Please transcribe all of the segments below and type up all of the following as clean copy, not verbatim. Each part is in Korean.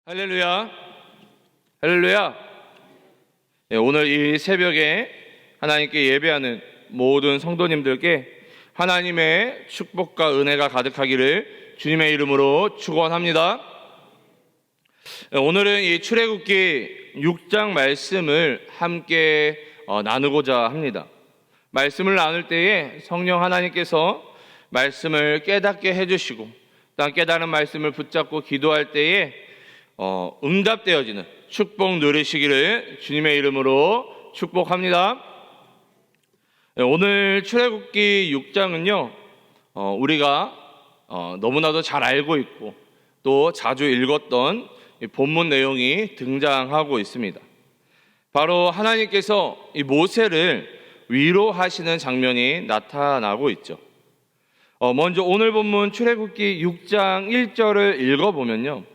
할렐루야, 할렐루야. 네, 오늘 이 새벽에 하나님께 예배하는 모든 성도님들께 하나님의 축복과 은혜가 가득하기를 주님의 이름으로 축원합니다. 네, 오늘은 이 출애굽기 6장 말씀을 함께 나누고자 합니다. 말씀을 나눌 때에 성령 하나님께서 말씀을 깨닫게 해주시고 또 깨달은 말씀을 붙잡고 기도할 때에 응답되어지는 축복 누리시기를 주님의 이름으로 축복합니다. 오늘 출애굽기 6장은요, 우리가 너무나도 잘 알고 있고 또 자주 읽었던 본문 내용이 등장하고 있습니다. 바로 하나님께서 이 모세를 위로하시는 장면이 나타나고 있죠. 먼저 오늘 본문 출애굽기 6장 1절을 읽어보면요,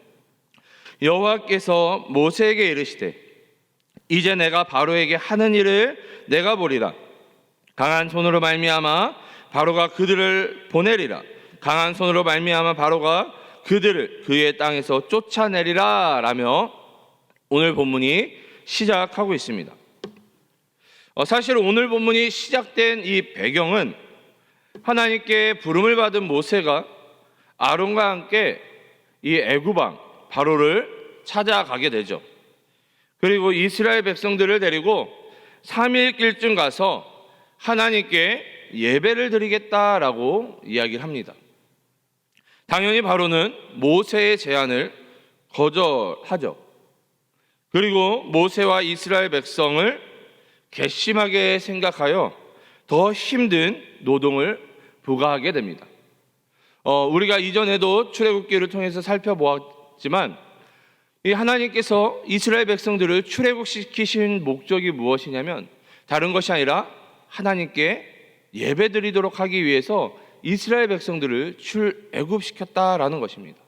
여호와께서 모세에게 이르시되 이제 내가 바로에게 하는 일을 내가 보리라. 강한 손으로 말미암아 바로가 그들을 보내리라. 강한 손으로 말미암아 바로가 그들을 그의 땅에서 쫓아내리라 라며 오늘 본문이 시작하고 있습니다. 사실 오늘 본문이 시작된 이 배경은 하나님께 부름을 받은 모세가 아론과 함께 이 애굽 왕 바로를 찾아가게 되죠. 그리고 이스라엘 백성들을 데리고 3일 길쯤 가서 하나님께 예배를 드리겠다라고 이야기를 합니다. 당연히 바로는 모세의 제안을 거절하죠. 그리고 모세와 이스라엘 백성을 괘씸하게 생각하여 더 힘든 노동을 부과하게 됩니다. 우리가 이전에도 출애굽기를 통해서 살펴보았지만 이 하나님께서 이스라엘 백성들을 출애굽시키신 목적이 무엇이냐면 다른 것이 아니라 하나님께 예배드리도록 하기 위해서 이스라엘 백성들을 출애굽시켰다라는 것입니다.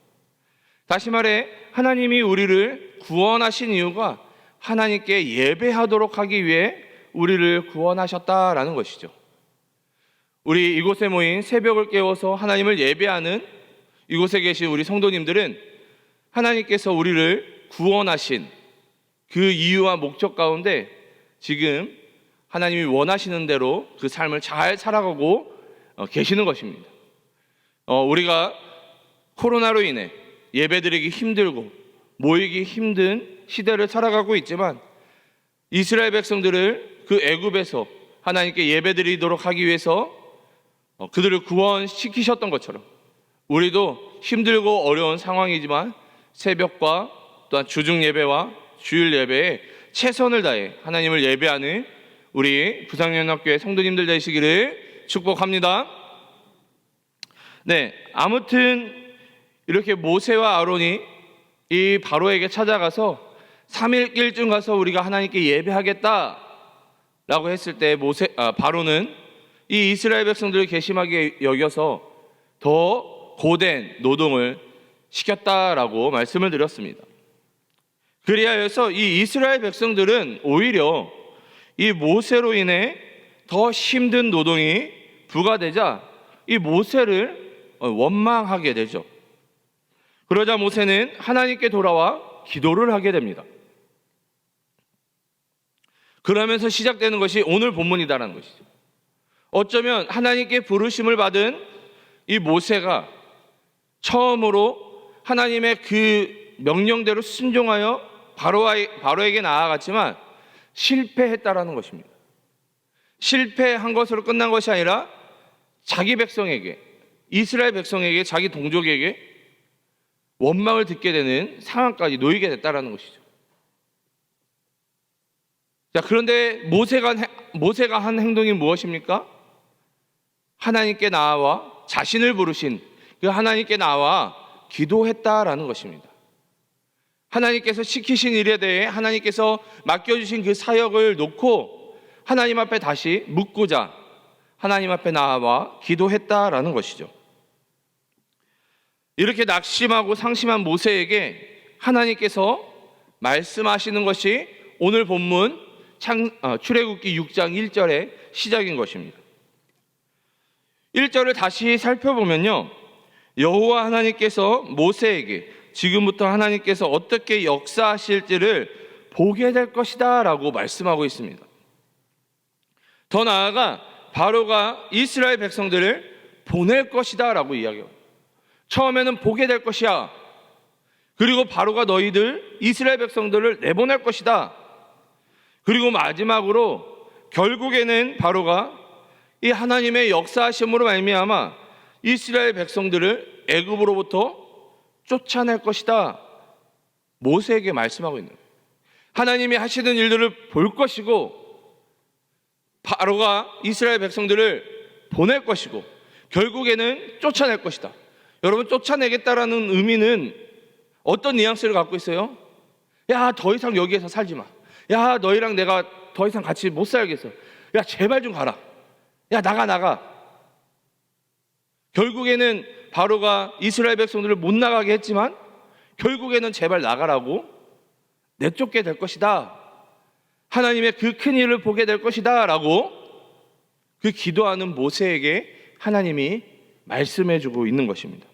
다시 말해 하나님이 우리를 구원하신 이유가 하나님께 예배하도록 하기 위해 우리를 구원하셨다라는 것이죠. 우리 이곳에 모인 새벽을 깨워서 하나님을 예배하는 이곳에 계신 우리 성도님들은 하나님께서 우리를 구원하신 그 이유와 목적 가운데 지금 하나님이 원하시는 대로 그 삶을 잘 살아가고 계시는 것입니다. 우리가 코로나로 인해 예배드리기 힘들고 모이기 힘든 시대를 살아가고 있지만 이스라엘 백성들을 그 애굽에서 하나님께 예배드리도록 하기 위해서 그들을 구원시키셨던 것처럼 우리도 힘들고 어려운 상황이지만 새벽과 또한 주중 예배와 주일 예배에 최선을 다해 하나님을 예배하는 우리 부산연합교회 성도님들 되시기를 축복합니다. 네, 아무튼 이렇게 모세와 아론이 이 바로에게 찾아가서 3일 길쯤 가서 우리가 하나님께 예배하겠다라고 했을 때 바로는 이 이스라엘 백성들을 괘씸하게 여겨서 더 고된 노동을 시켰다라고 말씀을 드렸습니다. 그리하여서 이 이스라엘 백성들은 오히려 이 모세로 인해 더 힘든 노동이 부과되자 이 모세를 원망하게 되죠. 그러자 모세는 하나님께 돌아와 기도를 하게 됩니다. 그러면서 시작되는 것이 오늘 본문이다라는 것이죠. 어쩌면 하나님께 부르심을 받은 이 모세가 처음으로 하나님의 그 명령대로 순종하여 바로에게 나아갔지만 실패했다라는 것입니다. 실패한 것으로 끝난 것이 아니라 자기 백성에게, 이스라엘 백성에게, 자기 동족에게 원망을 듣게 되는 상황까지 놓이게 됐다라는 것이죠. 자, 그런데 모세가 한 행동이 무엇입니까? 하나님께 나와 자신을 부르신 그 하나님께 나와 기도했다라는 것입니다. 하나님께서 시키신 일에 대해 하나님께서 맡겨주신 그 사역을 놓고 하나님 앞에 다시 묻고자 하나님 앞에 나와 기도했다라는 것이죠. 이렇게 낙심하고 상심한 모세에게 하나님께서 말씀하시는 것이 오늘 본문 출애굽기 6장 1절의 시작인 것입니다. 1절을 다시 살펴보면요, 여호와 하나님께서 모세에게 지금부터 하나님께서 어떻게 역사하실지를 보게 될 것이다 라고 말씀하고 있습니다. 더 나아가 바로가 이스라엘 백성들을 보낼 것이다 라고 이야기해요. 처음에는 보게 될 것이야. 그리고 바로가 너희들 이스라엘 백성들을 내보낼 것이다. 그리고 마지막으로 결국에는 바로가 이 하나님의 역사하심으로 말미암아 이스라엘 백성들을 애굽으로부터 쫓아낼 것이다. 모세에게 말씀하고 있는 거예요. 하나님이 하시는 일들을 볼 것이고 바로가 이스라엘 백성들을 보낼 것이고 결국에는 쫓아낼 것이다. 여러분, 쫓아내겠다라는 의미는 어떤 뉘앙스를 갖고 있어요? 야, 더 이상 여기에서 살지 마. 야, 너희랑 내가 더 이상 같이 못 살겠어. 야, 제발 좀 가라. 야, 나가. 결국에는 바로가 이스라엘 백성들을 못 나가게 했지만 결국에는 제발 나가라고 내쫓게 될 것이다. 하나님의 그 큰 일을 보게 될 것이다 라고 그 기도하는 모세에게 하나님이 말씀해주고 있는 것입니다.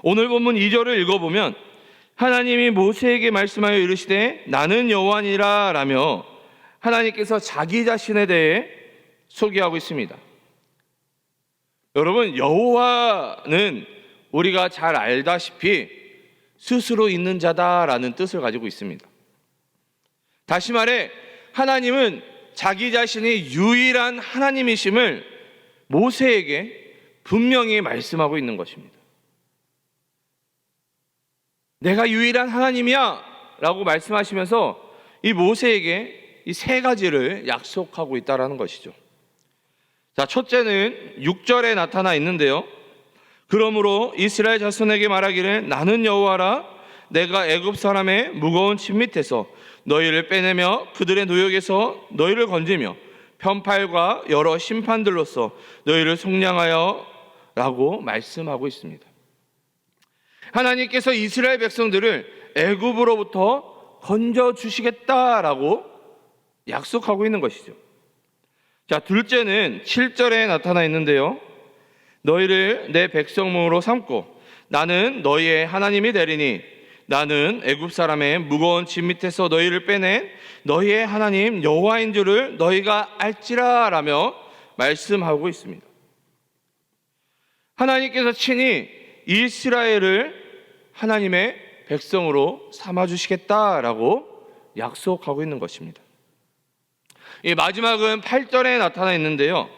오늘 본문 2절을 읽어보면 하나님이 모세에게 말씀하여 이르시되 나는 여호와니라 라며 하나님께서 자기 자신에 대해 소개하고 있습니다. 여러분, 여호와는 우리가 잘 알다시피 스스로 있는 자다라는 뜻을 가지고 있습니다. 다시 말해 하나님은 자기 자신이 유일한 하나님이심을 모세에게 분명히 말씀하고 있는 것입니다. 내가 유일한 하나님이야 라고 말씀하시면서 이 모세에게 이 세 가지를 약속하고 있다는 것이죠. 자, 첫째는 6절에 나타나 있는데요. 그러므로 이스라엘 자손에게 말하기를 나는 여호와라 내가 애굽 사람의 무거운 짐 밑에서 너희를 빼내며 그들의 노역에서 너희를 건지며 편팔과 여러 심판들로서 너희를 속량하여 라고 말씀하고 있습니다. 하나님께서 이스라엘 백성들을 애굽으로부터 건져주시겠다라고 약속하고 있는 것이죠. 자, 둘째는 7절에 나타나 있는데요. 너희를 내 백성으로 삼고 나는 너희의 하나님이 되리니 나는 애굽 사람의 무거운 짐 밑에서 너희를 빼낸 너희의 하나님 여호와인 줄을 너희가 알지라 라며 말씀하고 있습니다. 하나님께서 친히 이스라엘을 하나님의 백성으로 삼아주시겠다라고 약속하고 있는 것입니다. 이 마지막은 8절에 나타나 있는데요.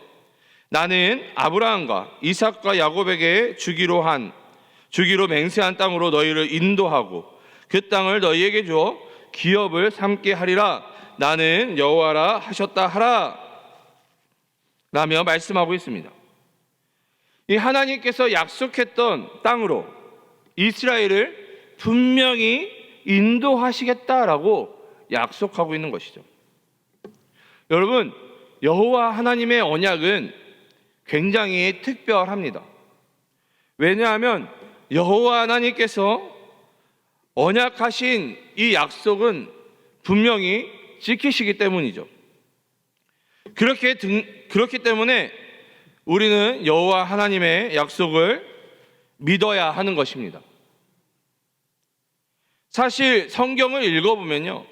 나는 아브라함과 이삭과 야곱에게 주기로 맹세한 땅으로 너희를 인도하고 그 땅을 너희에게 주어 기업을 삼게 하리라. 나는 여호와라 하셨다 하라 라며 말씀하고 있습니다. 이 하나님께서 약속했던 땅으로 이스라엘을 분명히 인도하시겠다라고 약속하고 있는 것이죠. 여러분, 여호와 하나님의 언약은 굉장히 특별합니다. 왜냐하면 여호와 하나님께서 언약하신 이 약속은 분명히 지키시기 때문이죠. 그렇기 때문에 우리는 여호와 하나님의 약속을 믿어야 하는 것입니다. 사실 성경을 읽어보면요,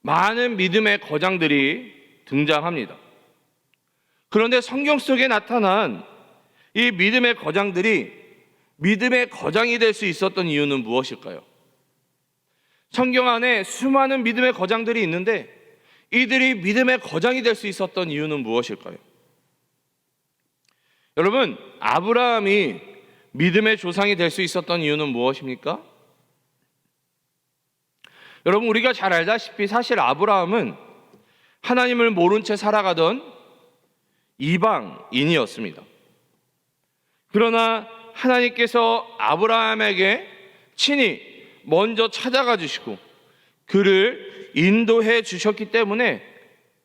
많은 믿음의 거장들이 등장합니다. 그런데 성경 속에 나타난 이 믿음의 거장들이 믿음의 거장이 될 수 있었던 이유는 무엇일까요? 성경 안에 수많은 믿음의 거장들이 있는데 이들이 믿음의 거장이 될 수 있었던 이유는 무엇일까요? 여러분, 아브라함이 믿음의 조상이 될 수 있었던 이유는 무엇입니까? 여러분, 우리가 잘 알다시피 사실 아브라함은 하나님을 모른 채 살아가던 이방인이었습니다. 그러나 하나님께서 아브라함에게 친히 먼저 찾아가 주시고 그를 인도해 주셨기 때문에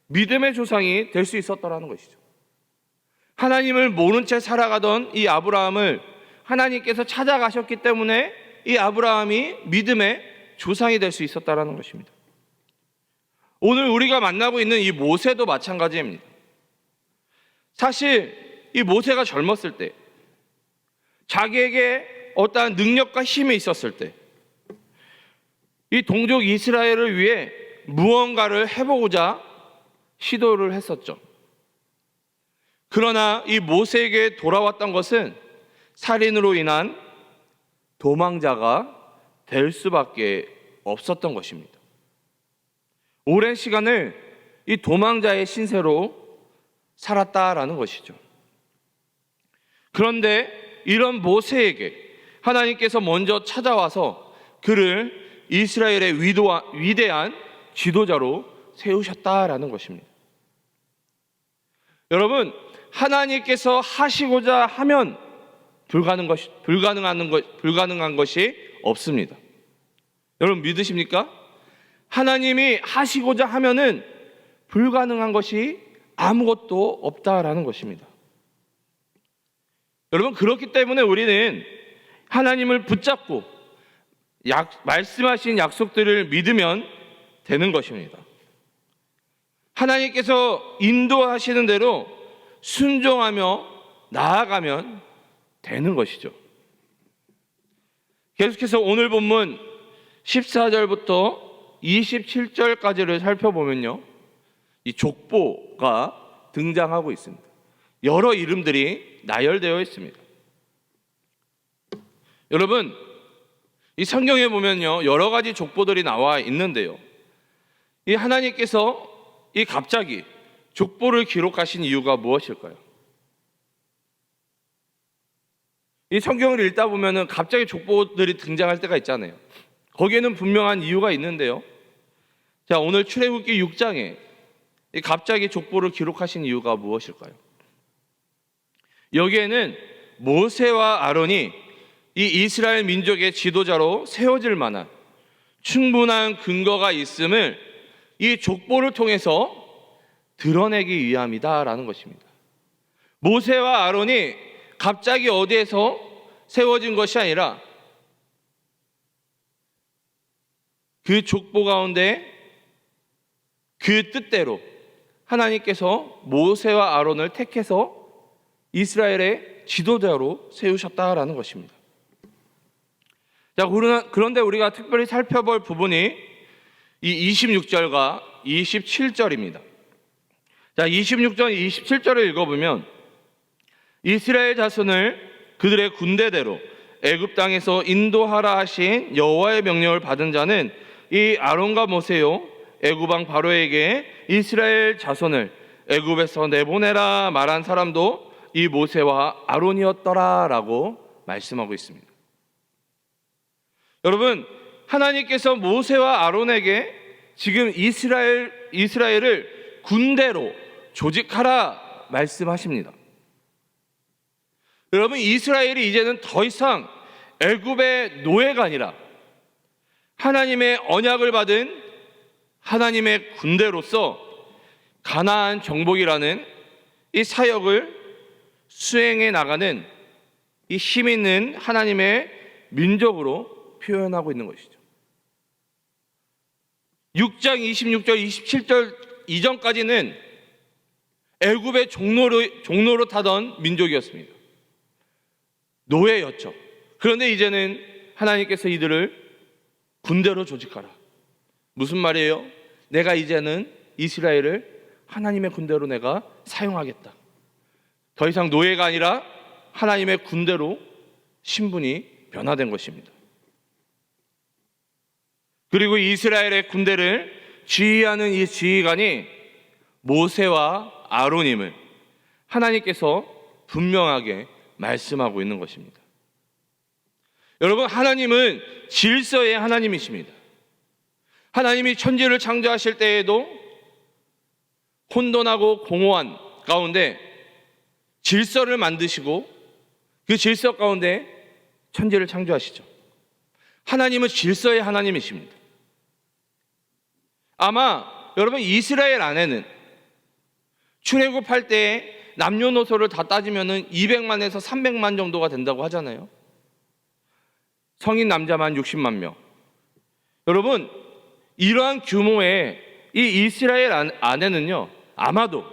믿음의 조상이 될 수 있었다는 것이죠. 하나님을 모른 채 살아가던 이 아브라함을 하나님께서 찾아가셨기 때문에 이 아브라함이 믿음의 조상이 될 수 있었다는 것입니다. 오늘 우리가 만나고 있는 이 모세도 마찬가지입니다. 사실 이 모세가 젊었을 때 자기에게 어떠한 능력과 힘이 있었을 때 이 동족 이스라엘을 위해 무언가를 해보고자 시도를 했었죠. 그러나 이 모세에게 돌아왔던 것은 살인으로 인한 도망자가 될 수밖에 없었던 것입니다. 오랜 시간을 이 도망자의 신세로 살았다라는 것이죠. 그런데 이런 모세에게 하나님께서 먼저 찾아와서 그를 이스라엘의 위대한 지도자로 세우셨다라는 것입니다. 여러분, 하나님께서 하시고자 하면 불가능한 것이 없습니다. 여러분 믿으십니까? 하나님이 하시고자 하면은 불가능한 것이 아무것도 없다라는 것입니다. 여러분, 그렇기 때문에 우리는 하나님을 붙잡고 말씀하신 약속들을 믿으면 되는 것입니다. 하나님께서 인도하시는 대로 순종하며 나아가면 되는 것이죠. 계속해서 오늘 본문 14절부터 27절까지를 살펴보면요, 이 족보가 등장하고 있습니다. 여러 이름들이 나열되어 있습니다. 여러분, 이 성경에 보면요, 여러 가지 족보들이 나와 있는데요, 이 하나님께서 이 갑자기 족보를 기록하신 이유가 무엇일까요? 이 성경을 읽다 보면은 갑자기 족보들이 등장할 때가 있잖아요. 거기에는 분명한 이유가 있는데요. 자, 오늘 출애굽기 6장에 갑자기 족보를 기록하신 이유가 무엇일까요? 여기에는 모세와 아론이 이 이스라엘 민족의 지도자로 세워질 만한 충분한 근거가 있음을 이 족보를 통해서 드러내기 위함이다라는 것입니다. 모세와 아론이 갑자기 어디에서 세워진 것이 아니라 그 족보 가운데 그 뜻대로 하나님께서 모세와 아론을 택해서 이스라엘의 지도자로 세우셨다라는 것입니다. 자, 그런데 우리가 특별히 살펴볼 부분이 이 26절과 27절입니다. 자, 26절, 27절을 읽어보면 이스라엘 자손을 그들의 군대대로 애굽 땅에서 인도하라 하신 여호와의 명령을 받은 자는 이 아론과 모세요, 애굽 왕 바로에게 이스라엘 자손을 애굽에서 내보내라 말한 사람도 이 모세와 아론이었더라라고 말씀하고 있습니다. 여러분, 하나님께서 모세와 아론에게 지금 이스라엘을 군대로 조직하라 말씀하십니다. 여러분, 이스라엘이 이제는 더 이상 애굽의 노예가 아니라 하나님의 언약을 받은 하나님의 군대로서 가나안 정복이라는 이 사역을 수행해 나가는 이 힘 있는 하나님의 민족으로 표현하고 있는 것이죠. 6장 26절 27절 이전까지는 애굽의 종로로 타던 민족이었습니다. 노예였죠. 그런데 이제는 하나님께서 이들을 군대로 조직하라. 무슨 말이에요? 내가 이제는 이스라엘을 하나님의 군대로 내가 사용하겠다. 더 이상 노예가 아니라 하나님의 군대로 신분이 변화된 것입니다. 그리고 이스라엘의 군대를 지휘하는 이 지휘관이 모세와 아론임을 하나님께서 분명하게 말씀하고 있는 것입니다. 여러분, 하나님은 질서의 하나님이십니다. 하나님이 천지를 창조하실 때에도 혼돈하고 공허한 가운데 질서를 만드시고 그 질서 가운데 천지를 창조하시죠. 하나님은 질서의 하나님이십니다. 아마 여러분, 이스라엘 안에는 출애굽할 때 남녀노소를 다 따지면은 200만에서 300만 정도가 된다고 하잖아요. 성인 남자만 60만 명. 여러분, 이러한 규모의 이 이스라엘 안에는요, 아마도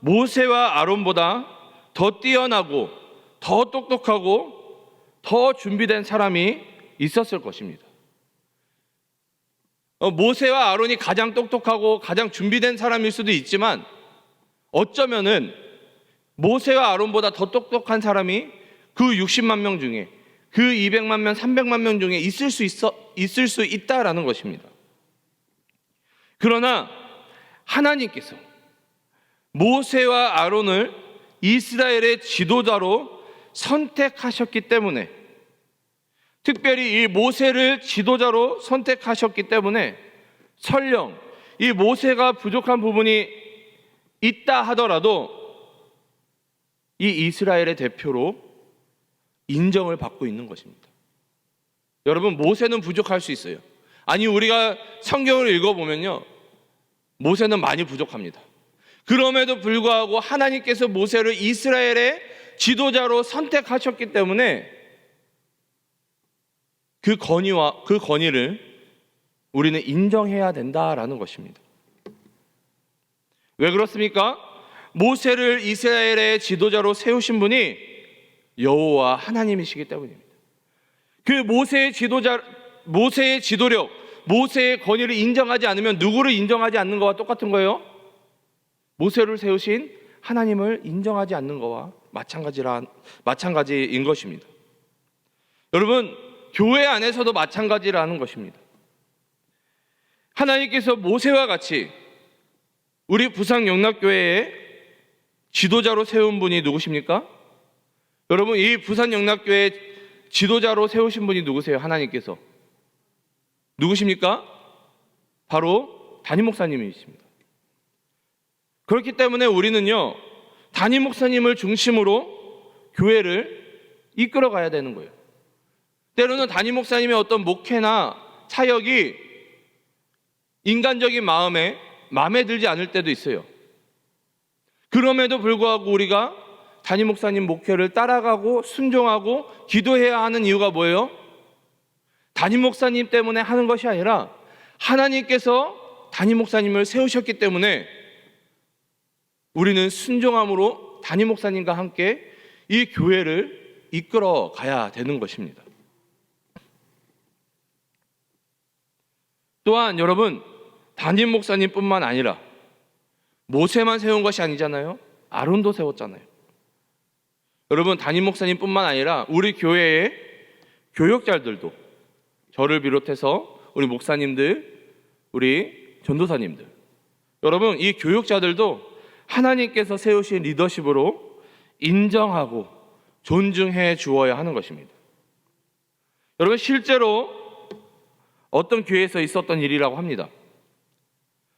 모세와 아론보다 더 뛰어나고 더 똑똑하고 더 준비된 사람이 있었을 것입니다. 모세와 아론이 가장 똑똑하고 가장 준비된 사람일 수도 있지만 어쩌면은 모세와 아론보다 더 똑똑한 사람이 그 60만 명 중에, 그 200만 명, 300만 명 중에 있을 수 있다라는 것입니다. 그러나 하나님께서 모세와 아론을 이스라엘의 지도자로 선택하셨기 때문에, 특별히 이 모세를 지도자로 선택하셨기 때문에 설령 이 모세가 부족한 부분이 있다 하더라도 이 이스라엘의 대표로 인정을 받고 있는 것입니다. 여러분, 모세는 부족할 수 있어요. 아니, 우리가 성경을 읽어보면요, 모세는 많이 부족합니다. 그럼에도 불구하고 하나님께서 모세를 이스라엘의 지도자로 선택하셨기 때문에 그 건의를 우리는 인정해야 된다라는 것입니다. 왜 그렇습니까? 모세를 이스라엘의 지도자로 세우신 분이 여호와 하나님이시기 때문입니다. 그 모세의 지도력, 모세의 건의를 인정하지 않으면 누구를 인정하지 않는 것과 똑같은 거예요? 모세를 세우신 하나님을 인정하지 않는 것과 마찬가지인 것입니다. 여러분, 교회 안에서도 마찬가지라는 것입니다. 하나님께서 모세와 같이 우리 부산영락교회의 지도자로 세운 분이 누구십니까? 여러분, 이 부산영락교회 지도자로 세우신 분이 누구세요? 하나님께서. 누구십니까? 바로 담임 목사님이십니다. 그렇기 때문에 우리는요, 담임 목사님을 중심으로 교회를 이끌어 가야 되는 거예요. 때로는 담임 목사님의 어떤 목회나 사역이 인간적인 마음에 들지 않을 때도 있어요. 그럼에도 불구하고 우리가 담임 목사님 목회를 따라가고 순종하고 기도해야 하는 이유가 뭐예요? 담임 목사님 때문에 하는 것이 아니라 하나님께서 담임 목사님을 세우셨기 때문에 우리는 순종함으로 담임 목사님과 함께 이 교회를 이끌어 가야 되는 것입니다. 또한 여러분, 담임 목사님뿐만 아니라 모세만 세운 것이 아니잖아요. 아론도 세웠잖아요. 여러분, 담임 목사님뿐만 아니라 우리 교회의 교역자들도, 저를 비롯해서 우리 목사님들, 우리 전도사님들, 여러분, 이 교역자들도 하나님께서 세우신 리더십으로 인정하고 존중해 주어야 하는 것입니다. 여러분, 실제로 어떤 교회에서 있었던 일이라고 합니다.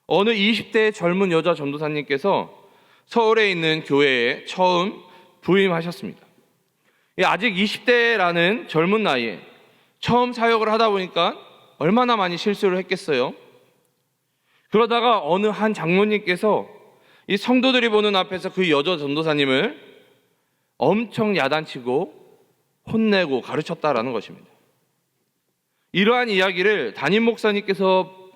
어느 20대 젊은 여자 전도사님께서 서울에 있는 교회에 처음 부임하셨습니다. 아직 20대라는 젊은 나이에 처음 사역을 하다 보니까 얼마나 많이 실수를 했겠어요. 그러다가 어느 한 장로님께서 이 성도들이 보는 앞에서 그 여자 전도사님을 엄청 야단치고 혼내고 가르쳤다라는 것입니다. 이러한 이야기를 담임 목사님께서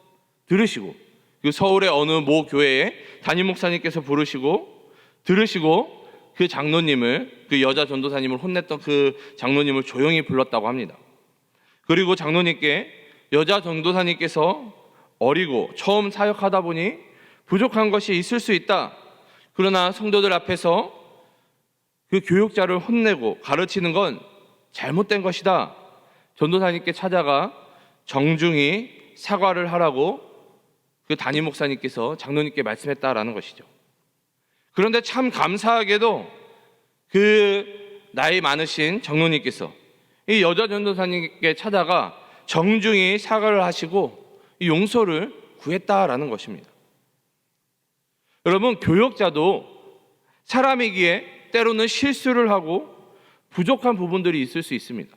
들으시고, 그 서울의 어느 모 교회에 담임 목사님께서 들으시고 그 장로님을, 그 여자 전도사님을 혼냈던 그 장로님을 조용히 불렀다고 합니다. 그리고 장로님께 여자 전도사님께서 어리고 처음 사역하다 보니 부족한 것이 있을 수 있다. 그러나 성도들 앞에서 그 교육자를 혼내고 가르치는 건 잘못된 것이다. 전도사님께 찾아가 정중히 사과를 하라고 그 담임 목사님께서 장로님께 말씀했다라는 것이죠. 그런데 참 감사하게도 그 나이 많으신 장로님께서 이 여자 전도사님께 찾아가 정중히 사과를 하시고 용서를 구했다라는 것입니다. 여러분, 교역자도 사람이기에 때로는 실수를 하고 부족한 부분들이 있을 수 있습니다.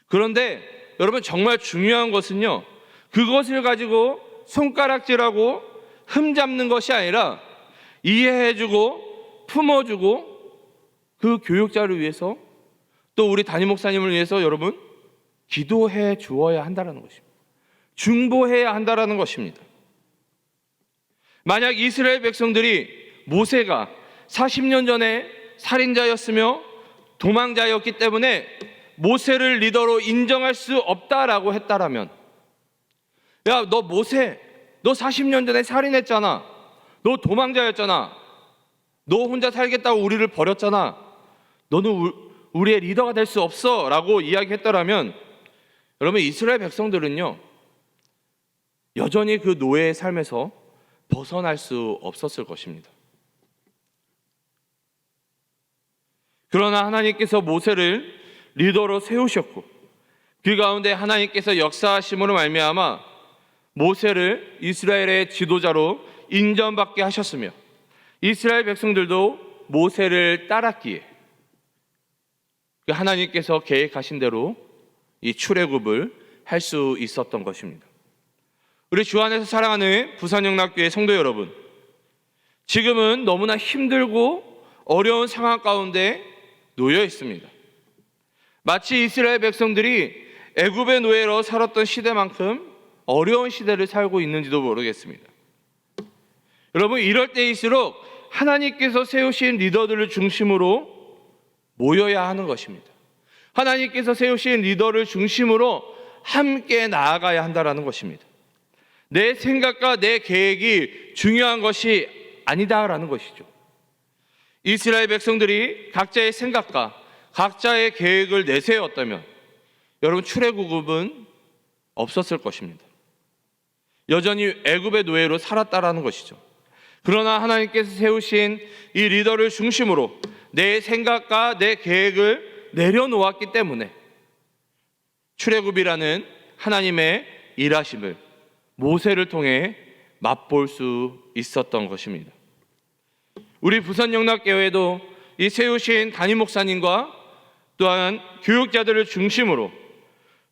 그런데 여러분, 정말 중요한 것은요, 그것을 가지고 손가락질하고 흠잡는 것이 아니라 이해해주고 품어주고 그 교육자를 위해서, 또 우리 담임 목사님을 위해서 여러분 기도해 주어야 한다는 것입니다. 중보해야 한다는 것입니다. 만약 이스라엘 백성들이 모세가 40년 전에 살인자였으며 도망자였기 때문에 모세를 리더로 인정할 수 없다라고 했다라면, 야, 너 모세, 너 40년 전에 살인했잖아. 너 도망자였잖아. 너 혼자 살겠다고 우리를 버렸잖아. 너는 우리의 리더가 될 수 없어 라고 이야기했더라면, 여러분, 이스라엘 백성들은요 여전히 그 노예의 삶에서 벗어날 수 없었을 것입니다. 그러나 하나님께서 모세를 리더로 세우셨고, 그 가운데 하나님께서 역사하심으로 말미암아 모세를 이스라엘의 지도자로 인정받게 하셨으며, 이스라엘 백성들도 모세를 따랐기에 하나님께서 계획하신 대로 이 출애굽을 할 수 있었던 것입니다. 우리 주 안에서 사랑하는 부산영락교회 성도 여러분, 지금은 너무나 힘들고 어려운 상황 가운데 놓여 있습니다. 마치 이스라엘 백성들이 애굽의 노예로 살았던 시대만큼 어려운 시대를 살고 있는지도 모르겠습니다. 여러분, 이럴 때일수록 하나님께서 세우신 리더들을 중심으로 모여야 하는 것입니다. 하나님께서 세우신 리더를 중심으로 함께 나아가야 한다는 것입니다. 내 생각과 내 계획이 중요한 것이 아니다라는 것이죠. 이스라엘 백성들이 각자의 생각과 각자의 계획을 내세웠다면 여러분, 출애굽은 없었을 것입니다. 여전히 애굽의 노예로 살았다라는 것이죠. 그러나 하나님께서 세우신 이 리더를 중심으로 내 생각과 내 계획을 내려놓았기 때문에 출애굽이라는 하나님의 일하심을 모세를 통해 맛볼 수 있었던 것입니다. 우리 부산영락교회도 이 세우신 담임 목사님과 또한 교육자들을 중심으로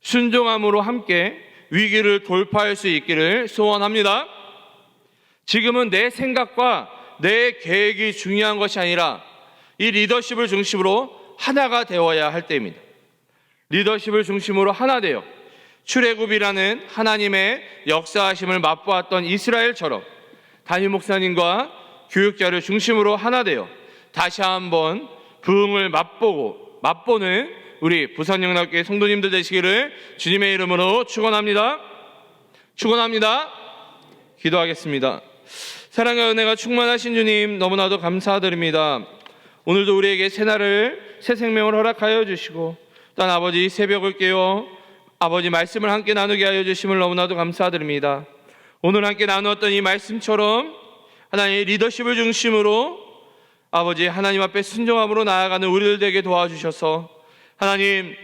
순종함으로 함께 위기를 돌파할 수 있기를 소원합니다. 지금은 내 생각과 내 계획이 중요한 것이 아니라 이 리더십을 중심으로 하나가 되어야 할 때입니다. 리더십을 중심으로 하나 되어 출애굽이라는 하나님의 역사하심을 맛보았던 이스라엘처럼 담임 목사님과 교육자를 중심으로 하나 되어 다시 한번 부흥을 맛보는 우리 부산영락교회 성도님들 되시기를 주님의 이름으로 축원합니다. 기도하겠습니다. 사랑과 은혜가 충만하신 주님, 너무나도 감사드립니다. 오늘도 우리에게 새 생명을 허락하여 주시고, 또한 아버지 새벽을 깨워 아버지 말씀을 함께 나누게 하여 주심을 너무나도 감사드립니다. 오늘 함께 나누었던 이 말씀처럼 하나님의 리더십을 중심으로 아버지 하나님 앞에 순종함으로 나아가는 우리들 되게 도와주셔서 하나님,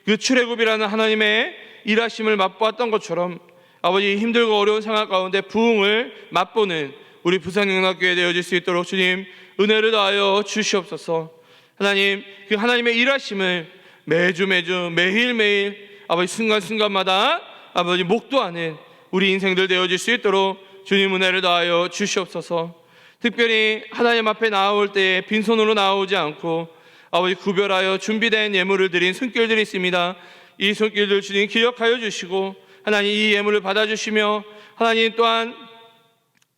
그 출애굽이라는 하나님의 일하심을 맛보았던 것처럼 아버지 힘들고 어려운 상황 가운데 부흥을 맛보는 우리 부산영락교회 되어질 수 있도록 주님 은혜를 더하여 주시옵소서. 하나님, 그 하나님의 일하심을 매일매일 아버지 순간순간마다 아버지 목도하는 우리 인생들 되어질 수 있도록 주님 은혜를 더하여 주시옵소서. 특별히 하나님 앞에 나올 때에 빈손으로 나오지 않고 아버지 구별하여 준비된 예물을 드린 손길들이 있습니다. 이 손길들 주님 기억하여 주시고 하나님 이 예물을 받아주시며 하나님 또한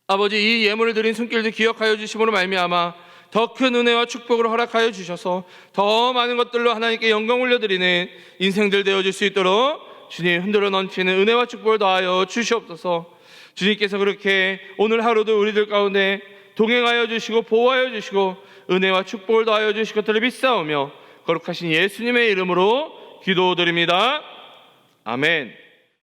아버지 이 예물을 드린 손길들 기억하여 주심으로 말미암아 더 큰 은혜와 축복을 허락하여 주셔서 더 많은 것들로 하나님께 영광 올려드리는 인생들 되어질 수 있도록 주님 흔들어 넘치는 은혜와 축복을 더하여 주시옵소서. 주님께서 그렇게 오늘 하루도 우리들 가운데 동행하여 주시고 보호하여 주시고 은혜와 축복을 더하여 주실 것들을 믿사오며 거룩하신 예수님의 이름으로 기도드립니다. 아멘.